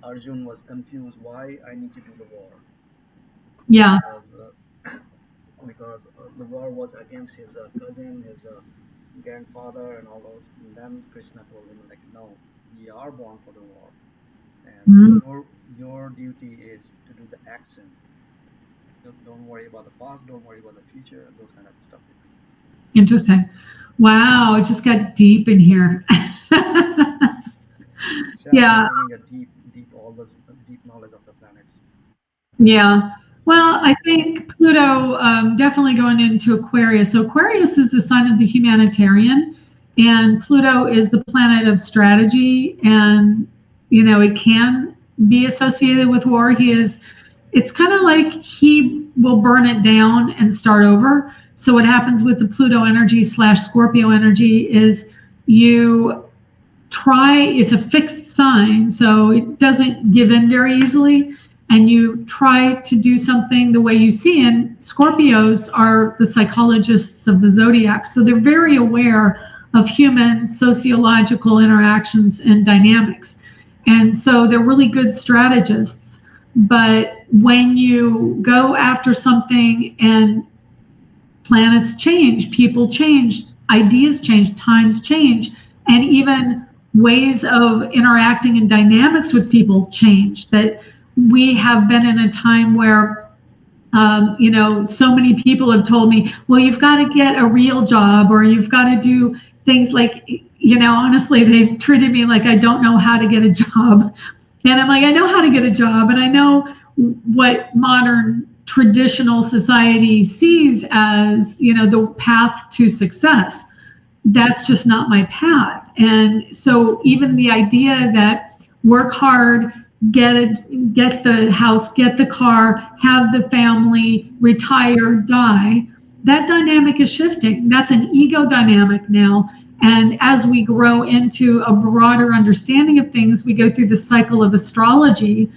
Arjun was confused why I need to do the war. Yeah. Because the war was against his cousin, his grandfather, and all those. And then Krishna told him, like, no, we are born for the war, and your duty is to do the action. Don't worry about the past, don't worry about the future, and those kind of stuff. Interesting. Wow, it just got deep in here. Yeah. All this deep knowledge of the planets. Yeah. Well, I think Pluto definitely going into Aquarius. So Aquarius is the sign of the humanitarian, and Pluto is the planet of strategy, and it can be associated with war. He is it's kind of like he will burn it down and start over. So what happens with the Pluto energy / Scorpio energy is you try, it's a fixed sign, so it doesn't give in very easily. And you try to do something the way you see. And Scorpios are the psychologists of the zodiac. So they're very aware of human sociological interactions and dynamics. And so they're really good strategists. But when you go after something and planets change, people change, ideas change, times change, and even ways of interacting and dynamics with people change. That we have been in a time where, so many people have told me, well, you've got to get a real job, or you've got to do things like, honestly, they've treated me like I don't know how to get a job. And I'm like, I know how to get a job, and I know what modern traditional society sees as, the path to success. That's just not my path. And so even the idea that work hard, get the house, get the car, have the family, retire, die, that dynamic is shifting. That's an ego dynamic now. And as we grow into a broader understanding of things, we go through the cycle of astrology.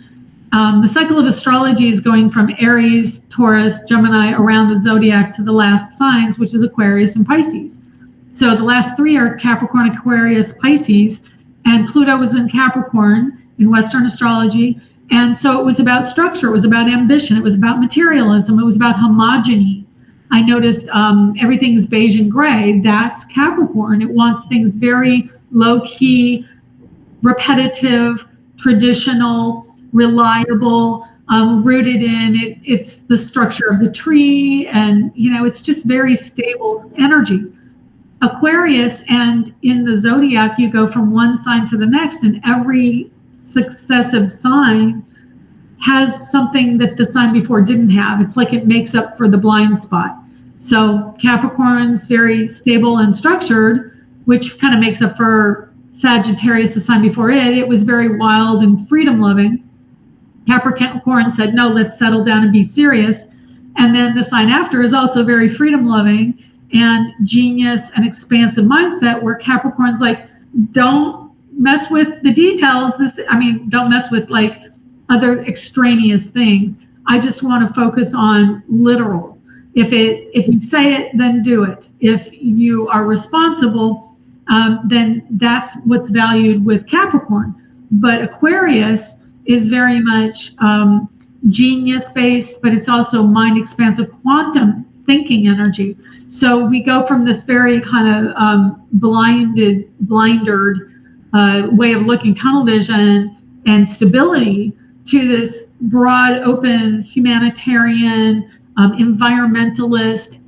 The cycle of astrology is going from Aries, Taurus, Gemini, around the zodiac to the last signs, which is Aquarius and Pisces. So the last three are Capricorn, Aquarius, Pisces, and Pluto was in Capricorn in Western astrology. And so it was about structure, it was about ambition, it was about materialism, it was about homogeny. I noticed everything is beige and gray. That's Capricorn. It wants things very low-key, repetitive, traditional, reliable, rooted in it. It's the structure of the tree, and it's just very stable energy. Aquarius, and in the zodiac, you go from one sign to the next, and every successive sign has something that the sign before didn't have. It's like it makes up for the blind spot. So Capricorn's very stable and structured, which kind of makes up for Sagittarius, the sign before it. It was very wild and freedom loving. Capricorn said, no, let's settle down and be serious. And then the sign after is also very freedom loving and genius and expansive mindset, where Capricorn's like, don't mess with the details. Don't mess with like other extraneous things. I just want to focus on literal. If you say it, then do it. If you are responsible, then that's what's valued with Capricorn. But Aquarius is very much genius based, but it's also mind expansive quantum thinking energy. So we go from this very kind of blindered way of looking, tunnel vision and stability, to this broad, open, humanitarian, environmentalist,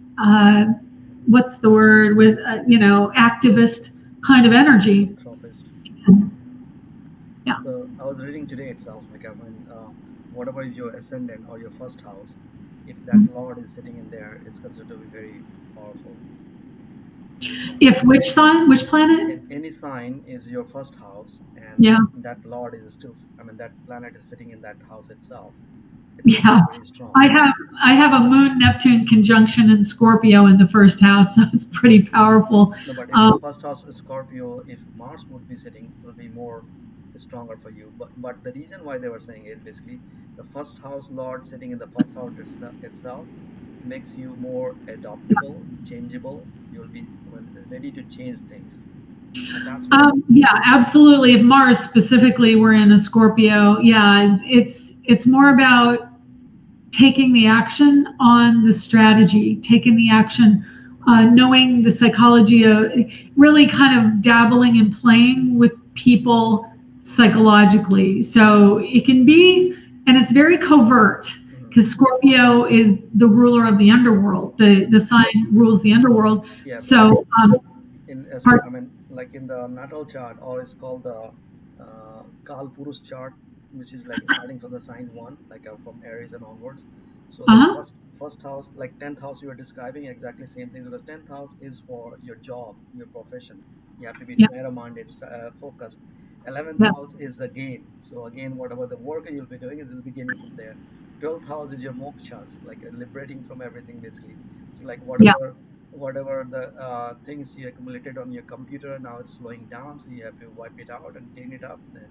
what's the word, with activist kind of energy. Yeah. So I was reading today itself, like when whatever is your ascendant or your first house, if that Lord is sitting in there, it's considered to be very powerful. If which sign, which planet? Any sign is your first house, and that Lord is still, that planet is sitting in that house itself. Yeah, I have a Moon Neptune conjunction in Scorpio in the first house, so it's pretty powerful. No, but if the first house is Scorpio, if Mars would be sitting, it will be more stronger for you. But the reason why they were saying is basically the first house Lord sitting in the first house itself makes you more adaptable, changeable. You'll be ready to change things. Yeah, absolutely. If Mars specifically were in a Scorpio, yeah, it's more about taking the action on the strategy, taking the action, knowing the psychology of really kind of dabbling and playing with people psychologically. So it can be, and it's very covert, because Scorpio is the ruler of the underworld. The sign rules the underworld. Yeah, so like in the natal chart, or it's called the Kal Purus chart, which is like starting from the sign 1, like from Aries and onwards. So the first house, like 10th house you are describing, exactly same thing, because 10th house is for your job, your profession. You have to be narrow-minded, focused. 11th house is the gain. So again, whatever the work you'll be doing, it will be gaining from there. 12th house is your mokshas, like liberating from everything basically. It's like Yeah, whatever the things you accumulated on your computer, now it's slowing down, so you have to wipe it out and clean it up, then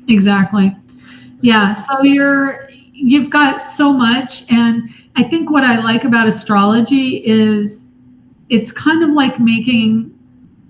exactly. Yeah, liberation. so you've got so much, and I think what I like about astrology is it's kind of like making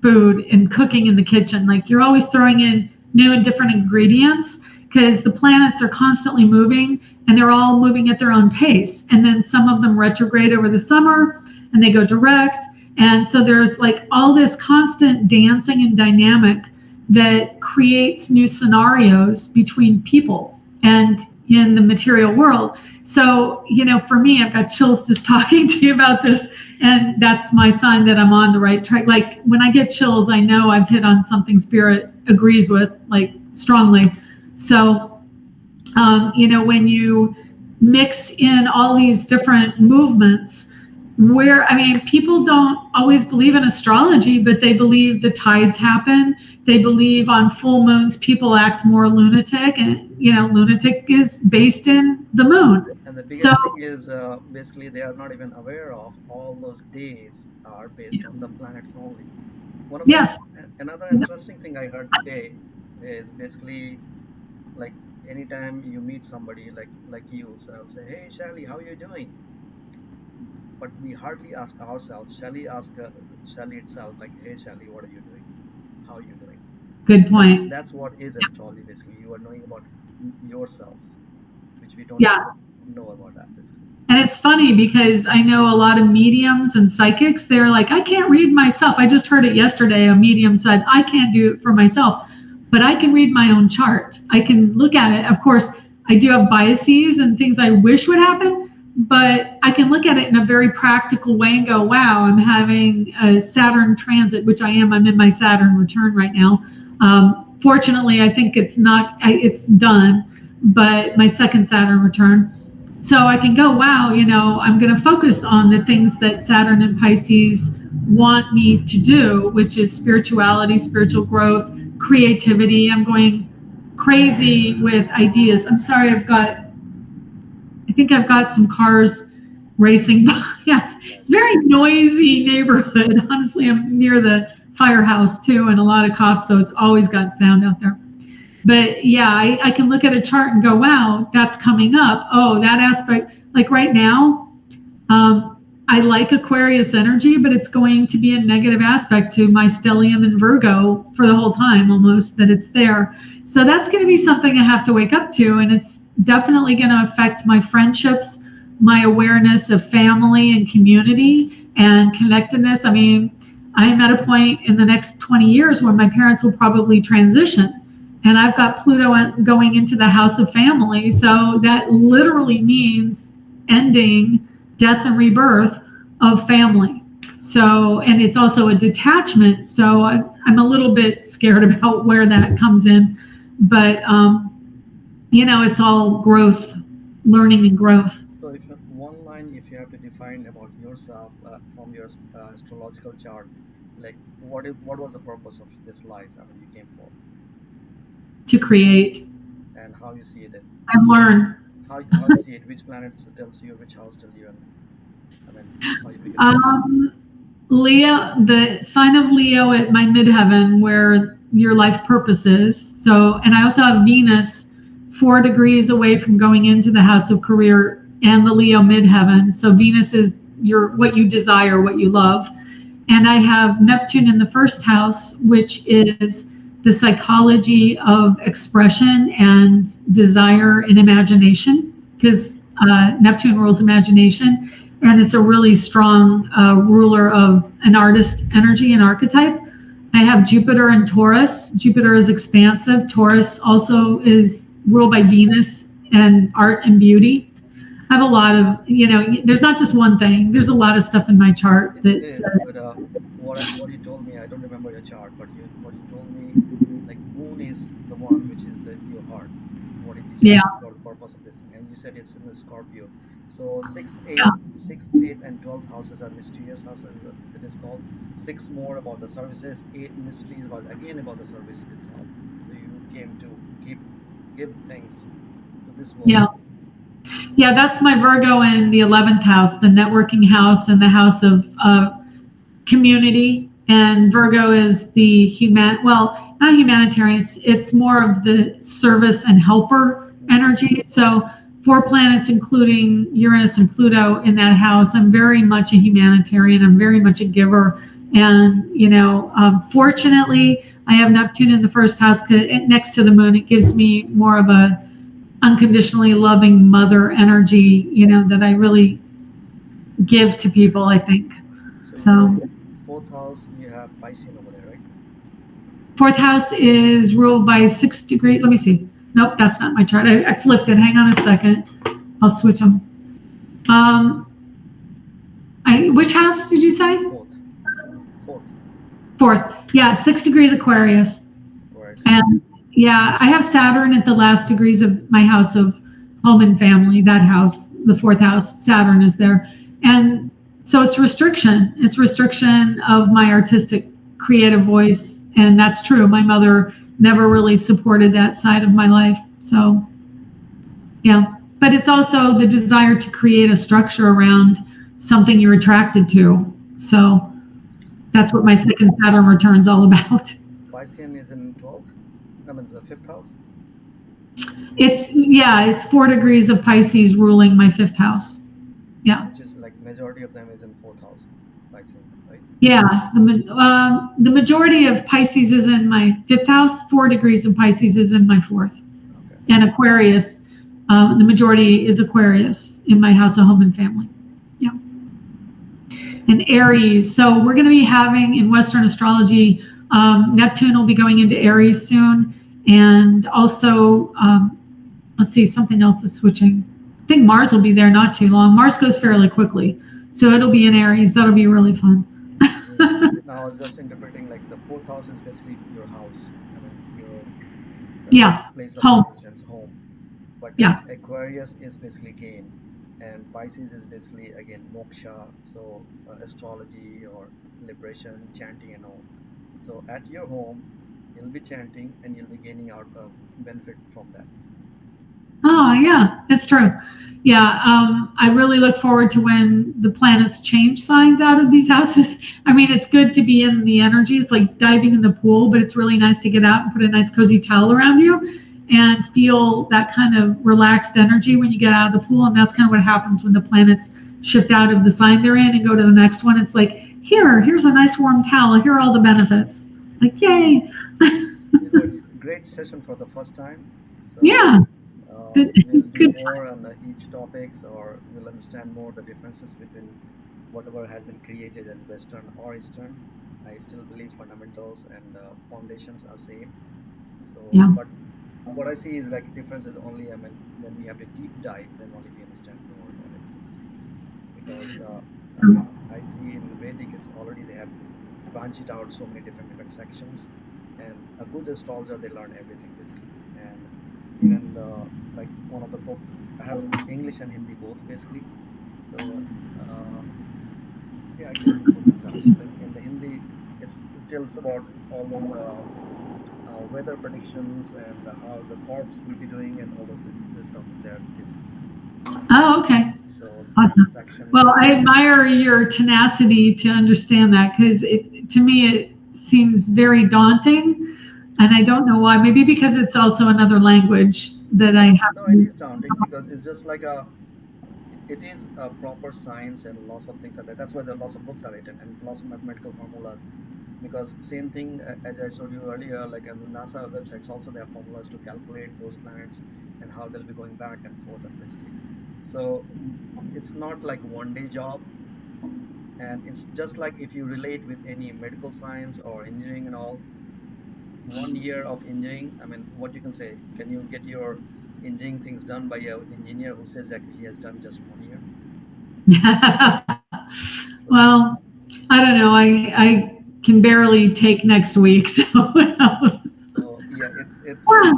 food and cooking in the kitchen. Like you're always throwing in new and different ingredients because the planets are constantly moving and they're all moving at their own pace. And then some of them retrograde over the summer and they go direct. And so there's like all this constant dancing and dynamic that creates new scenarios between people and in the material world. So, for me, I've got chills just talking to you about this. And that's my sign that I'm on the right track. Like when I get chills, I know I've hit on something spirit agrees with, like strongly. So, when you mix in all these different movements, I mean, people don't always believe in astrology, but they believe the tides happen. They believe on full moons, people act more lunatic, and, lunatic is based in the moon. And the So, biggest thing is basically they are not even aware of all those days are based on the planets only. One of the yes. another interesting thing I heard today is basically like anytime you meet somebody like you, so I'll say, hey Shelly, how are you doing? But we hardly ask ourselves. Shelly itself, like, hey Shelly, what are you doing? How are you doing? Good point. That's what is astrology basically. You are knowing about yourself, which we don't Yeah. even know about that basically. And it's funny because I know a lot of mediums and psychics, they're like, I can't read myself. I just heard it yesterday. A medium said, I can't do it for myself, but I can read my own chart. I can look at it. Of course, I do have biases and things I wish would happen, but I can look at it in a very practical way and go, wow, I'm having a Saturn transit, which I am. I'm in my Saturn return right now. Fortunately, I think it's done, but my second Saturn return. So I can go, wow, I'm going to focus on the things that Saturn and Pisces want me to do, which is spirituality, spiritual growth, creativity. I'm going crazy with ideas. I'm sorry, I think I've got some cars racing by. Yes, it's a very noisy neighborhood. Honestly, I'm near the firehouse too, and a lot of cops, so it's always got sound out there. But yeah, I can look at a chart and go, wow, that's coming up. Oh, that aspect, like right now, I like Aquarius energy, but it's going to be a negative aspect to my stellium and Virgo for the whole time almost that it's there. So that's going to be something I have to wake up to. And it's definitely going to affect my friendships, my awareness of family and community and connectedness. I mean, I'm at a point in the next 20 years where my parents will probably transition. And I've got Pluto going into the house of family. So that literally means ending death and rebirth of family. So, and it's also a detachment. So I'm a little bit scared about where that comes in. But, it's all growth, learning and growth. So if one line, if you have to define about yourself from your astrological chart, like what was the purpose of this life? I mean, you came for, To create and how you see it, and and learn. how you see it, which planet tells you, which house tells you, and I mean, how you pick it up. Leo, the sign of Leo at my midheaven, where your life purpose is. So, and I also have Venus 4 degrees away from going into the house of career and the Leo midheaven. So Venus is what you desire, what you love. And I have Neptune in the first house, which is the psychology of expression and desire and imagination, because Neptune rules imagination. And it's a really strong ruler of an artist energy and archetype. I have Jupiter in Taurus. Jupiter is expansive. Taurus also is ruled by Venus and art and beauty. I have a lot of, there's not just one thing. There's a lot of stuff in my chart It that's, is, but what you told me, I don't remember your chart, but what you told me, like Moon is the one which is your heart, what it yeah, decides for the purpose of this thing, and you said it's in the Scorpio. So yeah, 6th, 8th, and 12th houses are mysterious houses. It is called 6 more about the services, 8 mysteries about the service itself. So you came to give things to this world. yeah. Yeah, that's my Virgo in the 11th house, the networking house, and the house of community. And Virgo is the well, not humanitarian, it's more of the service and helper energy. So 4 planets, including Uranus and Pluto in that house, I'm very much a humanitarian. I'm very much a giver. And, fortunately, I have Neptune in the first house next to the moon. It gives me more of a unconditionally loving mother energy, that I really give to people, I think. So in So your fourth house, you have Piscean over there, right? fourth house is ruled by 6 degrees. Let me see. Nope, that's not my chart. I flipped it. Hang on a second. I'll switch them. Which house did you say? Fourth. Fourth. Yeah, 6 degrees Aquarius. Right. And yeah, I have Saturn at the last degrees of my house of home and family. That house, the fourth house, Saturn is there. And so it's restriction. It's restriction of my artistic, creative voice. And that's true. My mother never really supported that side of my life. So, yeah. But it's also the desire to create a structure around something you're attracted to. So that's what my second Saturn return's all about. Piscean is in 12th? I mean, the fifth house? It's 4 degrees of Pisces ruling my fifth house. Yeah. Which is like majority of them is in fourth house, Piscean, right? Yeah. The majority of Pisces is in my fifth house. 4 degrees of Pisces is in my fourth. Okay. And Aquarius, the majority is Aquarius in my house of home and family. Yeah. And Aries. So we're going to be having in Western astrology, Neptune will be going into Aries soon. And also, let's see, something else is switching. I think Mars will be there not too long. Mars goes fairly quickly. So it'll be in Aries. That'll be really fun. Now I was just interpreting like the fourth house is basically your house. I mean, your place of home. residence, home. But yeah. Aquarius is basically gain. And Pisces is basically, again, moksha. So astrology or liberation, chanting and all. So at your home, you'll be chanting and you'll be gaining out benefit from that. Oh, yeah, it's true. Yeah, I really look forward to when the planets change signs out of these houses. I mean, it's good to be in the energy. It's like diving in the pool, but it's really nice to get out and put a nice cozy towel around you and feel that kind of relaxed energy when you get out of the pool. And that's kind of what happens when the planets shift out of the sign they're in and go to the next one. It's like, here's a nice warm towel. Here are all the benefits. Like, yay. Great session for the first time. So, yeah. We'll do more on each topics, or we'll understand more the differences between whatever has been created as Western or Eastern. I still believe fundamentals and foundations are same. So, but what I see is like difference is only, I mean, when we have a deep dive, then only we understand more about it. Because I see in Vedic, it's already they have branched it out so many different sections, and a good astrologer, they learn everything basically. And even like one of the book, I have English and Hindi both basically. So yeah, actually this book is in the Hindi. It tells about all those weather predictions and how the corps will be doing and all those this stuff there. Oh, okay. So awesome. Well, I admire your tenacity to understand that, because to me it seems very daunting. And I don't know why. Maybe because it's also another language that I have. No, it is daunting because it's just like it is a proper science and lots of things like that. That's why there are lots of books are written and lots of mathematical formulas. Because same thing as I showed you earlier, like on the NASA websites, also there are formulas to calculate those planets and how they'll be going back and forth and basically. So it's not like one day job. And it's just like if you relate with any medical science or engineering and all, 1 year of engineering, I mean, what you can say, can you get your engineering things done by an engineer who says that he has done just 1 year? Well, I don't know. I can barely take next week, so So yeah,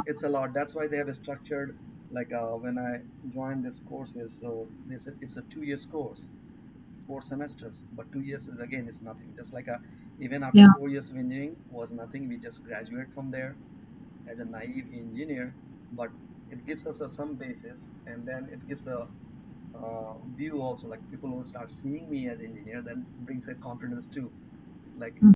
it's a lot. That's why they have a structured, like when I joined this courses, so it's a 2 year course, 4 semesters, but 2 years is again is nothing. Just like even after 4 years of engineering was nothing. We just graduate from there as a naive engineer, but it gives us some basis, and then it gives view also. Like people will start seeing me as engineer, then brings a confidence too. Like